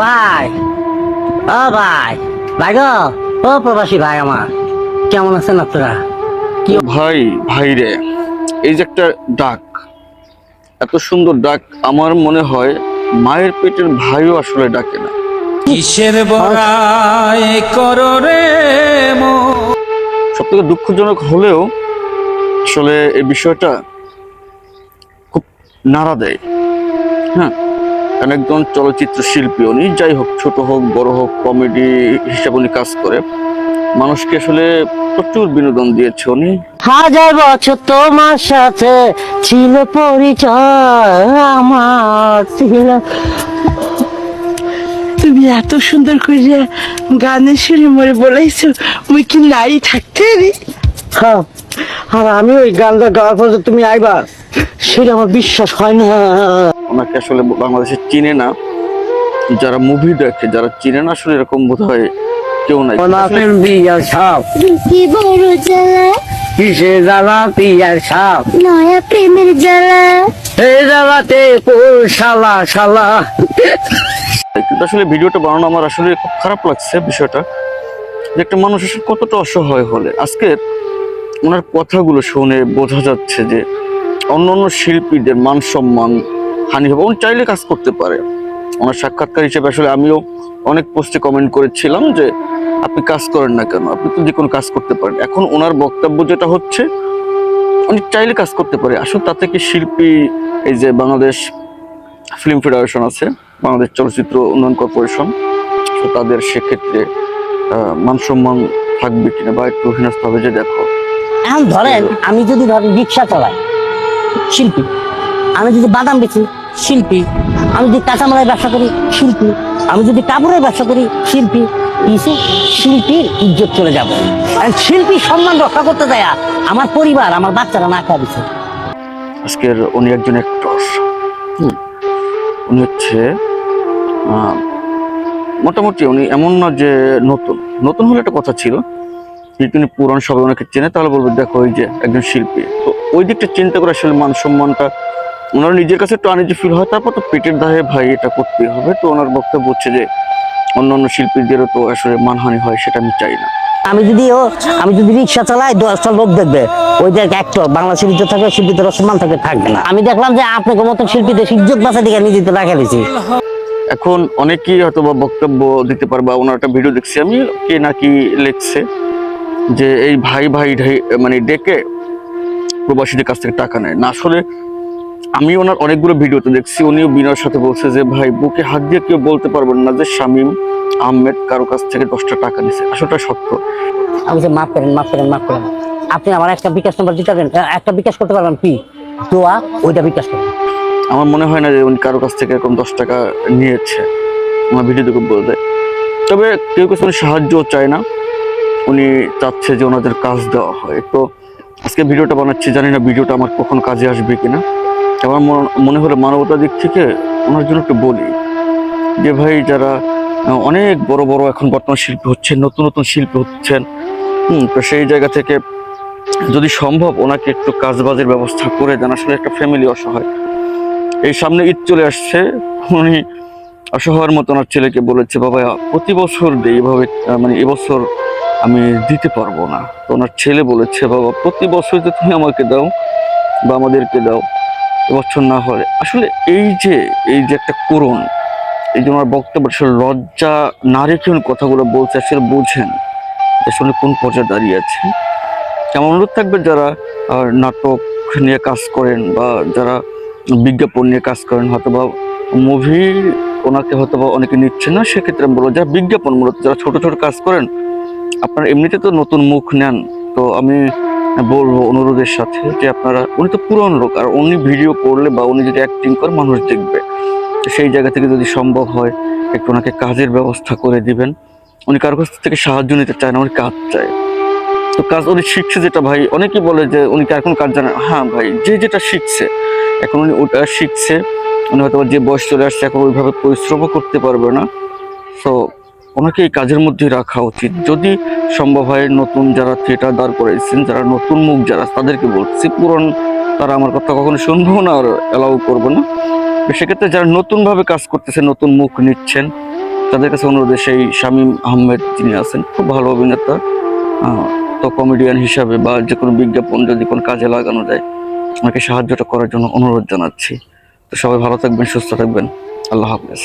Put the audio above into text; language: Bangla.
ভাই, ও ভাই, ভাই গো, ও প্রবাসী ভাই আমার, কেমন আছেন আপনারা? ভাই ভাই রে, এই যে একটা ডাক, এত সুন্দর ডাক, আমার মনে হয় মায়ের পেটের ভাইও আসলে ডাকে না। কিসের বড়াই করো রে সব থেকে দুঃখজনক হলেও আসলে এই বিষয়টা খুব নাড়া দেয়। হ্যাঁ, কারণ একজন চলচ্চিত্র শিল্পী উনি, যাই হোক ছোট হোক বড় হোক, কমেডি হিসাবে উনি কাজ করে মানুষকে আসলে প্রচুর বিনোদন দিয়েছে উনি। হাজার বছর তোমার সাথে ছিল পরিচয় আমার ছিল। তুমি এত সুন্দর করে গানের সুরে মরে বলেছো মুই কি নাই থাকতে রে। হ্যাঁ, আর আমি ওই গানটা গাওয়ার পর যে তুমি আইবা সেটা আমার বিশ্বাস হয় না। ওনাকে আসলে বাংলাদেশে চিনে না, যারা মুভি দেখে, যারা চিনে না আসলে এরকম বোধ হয় কেউ নাই। ওনাফের বিয়ার সাপ কি বড় জ্বালা, কিসে জ্বালা পিয়ার সাপ নয়া প্রেমের জ্বালা। এই জ্বালাতে পোর শালা শালা। কিন্তু আসলে ভিডিওটা বানানো আমার আসলে খুব খারাপ লাগছে বিষয়টা, যে একটা মানুষ আসলে কতটা অসহায় হলে আজকের ওনার কথাগুলো শুনে বোঝা যাচ্ছে যে অন্যান্য শিল্পীদের মান সম্মান হানি হবে। উনি চাইলে কাজ করতে পারে। ওনার সাক্ষাৎকার হিসেবে আসলে আমিও অনেক পোস্টে কমেন্ট করেছিলাম যে আপনি কাজ করেন না কেন, আপনি তো যে কোনো কাজ করতে পারেন। এখন ওনার বক্তব্য যেটা হচ্ছে, উনি চাইলে কাজ করতে পারে। আসলে তাতে কি শিল্পী, এই যে বাংলাদেশ ফিল্ম ফেডারেশন আছে, বাংলাদেশ চলচ্চিত্র উন্নয়ন কর্পোরেশন, তো তাদের সেক্ষেত্রে মান সম্মান থাকবে কিনা, বা একটু হীনস্থ হবে যে দেখো। এখন ধরেন আমি যদি ধরেন রিক্সা চালাই, শিল্পী। আমি যদি বাদাম বেচি, শিল্পী। আমি যদি কাঁচামালের ব্যবসা করি, শিল্পী। আমি যদি কাপড়ের ব্যবসা করি, শিল্পী। কিসে শিল্পীর ইজ্জত চলে যাবে, আর শিল্পী সম্মান রক্ষা করতে দেয়া আমার পরিবার, আমার বাচ্চারা না খাওয়া দিচ্ছে। আজকের উনি একজন অ্যাক্টর। উনি হচ্ছে মোটামুটি উনি এমন না যে নতুন নতুন হলে একটা কথা ছিল, যদি উনি পুরান সবাই ওনাকে চেনে তাহলে বলবে দেখো ওই যে একজন শিল্পী। তো ওই দিকটা চিন্তা করে আসলে মান সম্মানটা ওনার নিজের কাছে একটু আনইজি ফিল হয়, তারপর তো পেটের দাহে ভাই এটা করতেই হবে। তো ওনার বক্তব্য হচ্ছে যে অন্যান্য শিল্পীদেরও তো আসলে মানহানি হয়, সেটা আমি চাই না। আমি যদি রিক্সা চালাই 10টা লোক দেখবে, ওই যে অ্যাক্টর বাংলাদেশের ইজ্জত থাকবে, শিল্পীদের সম্মান থাকবে না। আমি দেখলাম যে আপনাকে মতো শিল্পীদের ইজ্জত বাঁচা দিকে নিজেতে রাখা দিয়েছি। এখন অনেকেই হয়তো বা বক্তব্য দিতে পারবে, ওনার একটা ভিডিও দেখছি আমি, কে নাকি লিখছে যে এই ভাই ভাই মানে ডেকে প্রবাসীদের কাছ থেকে টাকা নেয় না। আসলে আমি ওনার অনেকগুলো ভিডিওতে দেখছি, উনিও বিনয়ের সাথে বলছে যে ভাই বুকে হাত দিয়ে কেউ বলতে পারবেন না যে শামীম আহমেদ কারো কাছ থেকে 10টা টাকা নিছে। আসলে সত্য। আমি যে মাফ করেন। আপনি আমার একটা বিকাশ নাম্বার দিতে পারেন, একটা বিকাশ করতে পারবেন কি দোয়া, ওইটা বিকাশ করেন। আমার মনে হয় না যে উনি কারো কাছ থেকে এরকম 10 টাকা নিয়েছে, আমার ভিডিও দেখে বোঝা যায়। তবে কেউ কিছু সাহায্য চায় না, উনি চাচ্ছে যে ওনাদের কাজ দেওয়া হয়। তো আজকে ভিডিওটা বানাচ্ছি, জানি না ভিডিওটা আমার কখন কাজে আসবে কিনা। আমার মনে হলো মানবতার দিক থেকে ওনার জন্য একটু বলি যে ভাই, যারা অনেক বড় বড় এখন বর্তমান শিল্পী হচ্ছেন, নতুন নতুন শিল্পী হচ্ছেন, তো সেই জায়গা থেকে যদি সম্ভব ওনাকে একটু কাজবাজের ব্যবস্থা করে দেন। আসলে একটা ফ্যামিলি অসহায়, এই সামনে ঈদ চলে আসছে, উনি অসহায়ের মতো ওনার ছেলেকে বলেছে বাবা প্রতি বছর দিই এভাবে, মানে এবছর আমি দিতে পারবো না। তো ওনার ছেলে বলেছে বাবা প্রতি বছর তো তুমি আমাকে দাও বা আমাদেরকে দাও, এবছর না হলে। আসলে এই যে একটা করুণ, এই যে ওনার বক্তব্য আসলে লজ্জা না রেখে উনি কথাগুলো বলছে, আসলে বোঝেন আসলে কোন পর্যায়ে দাঁড়িয়ে আছে। যেমন অনুরোধ থাকবে যারা নাটক নিয়ে কাজ করেন বা যারা বিজ্ঞাপন নিয়ে কাজ করেন, হয়তো বা মুভি ওনাকে হয়তো বা অনেকে নিচ্ছে না, সেক্ষেত্রে আমি বলবো যারা বিজ্ঞাপন মূলত যারা ছোট ছোট কাজ করেন, আপনারা এমনিতে তো নতুন মুখ নেন, তো আমি বলবো অনুরোধের সাথে যে আপনারা, উনি তো পুরনো লোক, আর উনি ভিডিও করলে বা উনি যদি অ্যাক্টিং করে মানুষ দেখবে, তো সেই জায়গা থেকে যদি সম্ভব হয় একটু ওনাকে কাজের ব্যবস্থা করে দিবেন। উনি কারো কাছ থেকে সাহায্য নিতে চায় না, উনি কাজ চায়। তো কাজ উনি শিখছে যেটা, ভাই অনেকেই বলে যে উনি এখন কাজ জানেন। হ্যাঁ ভাই, যে যেটা শিখছে এখন উনি ওটা শিখছে। উনি হয়তো যে বয়স চলে আসছে এখন ওইভাবে পরিশ্রমও করতে পারবে না। তো ওনাকে এই কাজের মধ্যে রাখা উচিত যদি সম্ভব হয়। নতুন যারা থিয়েটার দাঁড় করেছেন, যারা নতুন মুখ যারা, তাদেরকে বলছি, পুরন তারা আমার কথা কখনো শুনবো না আর অ্যালাউ করবো না। তো সেক্ষেত্রে যারা নতুন ভাবে কাজ করতেছে, নতুন মুখ নিচ্ছেন, তাদের কাছে অনুরোধ, সেই শামীম আহমেদ যিনি আছেন খুব ভালো অভিনেতা, তো কমেডিয়ান হিসাবে বা যে কোনো বিজ্ঞাপন যদি কোনো কাজে লাগানো যায়, আমাকে সাহায্যটা করার জন্য অনুরোধ জানাচ্ছি। তো সবাই ভালো থাকবেন, সুস্থ থাকবেন, আল্লাহ হাফেজ।